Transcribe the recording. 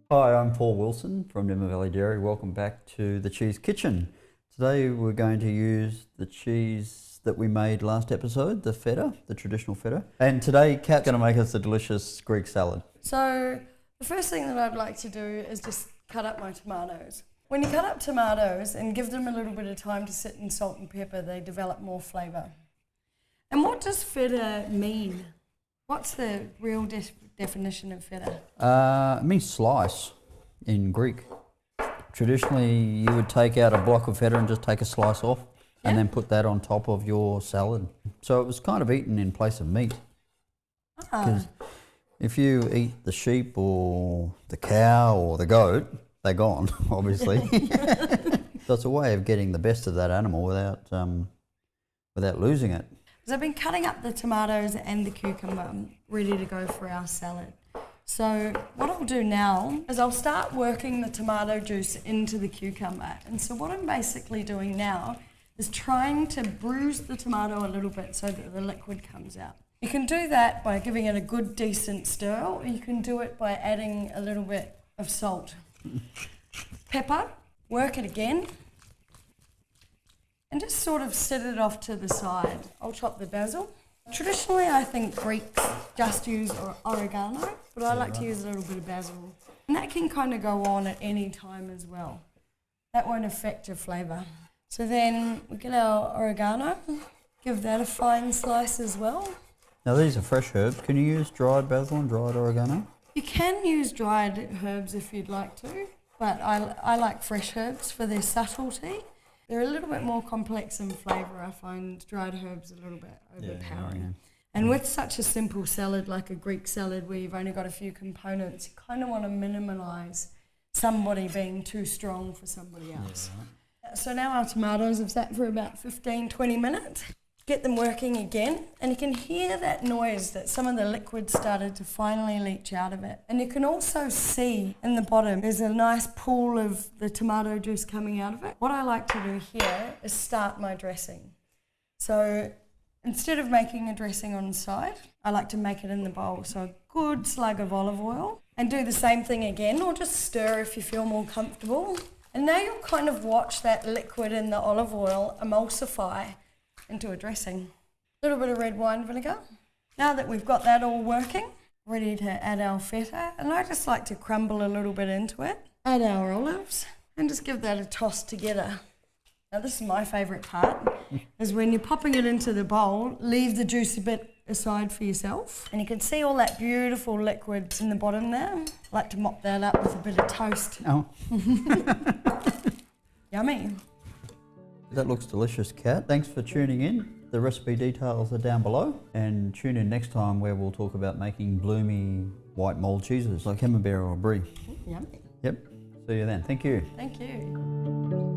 Hi, I'm Paul Wilson from Nimmer Valley Dairy. Welcome back to the Cheese Kitchen. Today we're going to use the cheese that we made last episode, the feta, the traditional feta. And today Kat's going to make us a delicious Greek salad. So the first thing that I'd like to do is just cut up my tomatoes. When you cut up tomatoes and give them a little bit of time to sit in salt and pepper, they develop more flavour. And what does feta mean? What's the real definition of feta? It means slice in Greek. Traditionally, you would take out a block of feta and just take a slice off and then put that on top of your salad. So it was kind of eaten in place of meat. Because if you eat the sheep or the cow or the goat, they're gone, obviously. So it's a way of getting the best of that animal without losing it. So I've been cutting up the tomatoes and the cucumber ready to go for our salad. So what I'll do now is I'll start working the tomato juice into the cucumber. And so what I'm basically doing now is trying to bruise the tomato a little bit so that the liquid comes out. You can do that by giving it a good decent stir, or you can do it by adding a little bit of salt. Pepper, work it again. And just sort of set it off to the side. I'll chop the basil. Traditionally, I think Greeks just use oregano, but I like to use a little bit of basil. And that can kind of go on at any time as well. That won't affect your flavour. So then we get our oregano, give that a fine slice as well. Now these are fresh herbs. Can you use dried basil and dried oregano? You can use dried herbs if you'd like to, but I like fresh herbs for their subtlety. They're a little bit more complex in flavour. I find dried herbs a little bit overpowering. Yeah. And with such a simple salad like a Greek salad where you've only got a few components, you kind of want to minimise somebody being too strong for somebody else. Yeah, right. So now our tomatoes have sat for about 15-20 minutes. Get them working again, and you can hear that noise that some of the liquid started to finally leach out of it. And you can also see in the bottom there's a nice pool of the tomato juice coming out of it. What I like to do here is start my dressing. So instead of making a dressing on the side, I like to make it in the bowl. So a good slug of olive oil, and do the same thing again, or just stir if you feel more comfortable. And now you'll kind of watch that liquid in the olive oil emulsify into a dressing. A little bit of red wine vinegar. Now that we've got that all working, ready to add our feta, and I just like to crumble a little bit into it, add our olives, and just give that a toss together. Now this is my favourite part, is when you're popping it into the bowl, leave the juice a bit aside for yourself, and you can see all that beautiful liquid in the bottom there. I like to mop that up with a bit of toast. Oh. Yummy. That looks delicious, Kat. Thanks for tuning in. The recipe details are down below. And tune in next time where we'll talk about making bloomy white mould cheeses like Camembert or Brie. Yummy. Yep. See you then. Thank you. Thank you.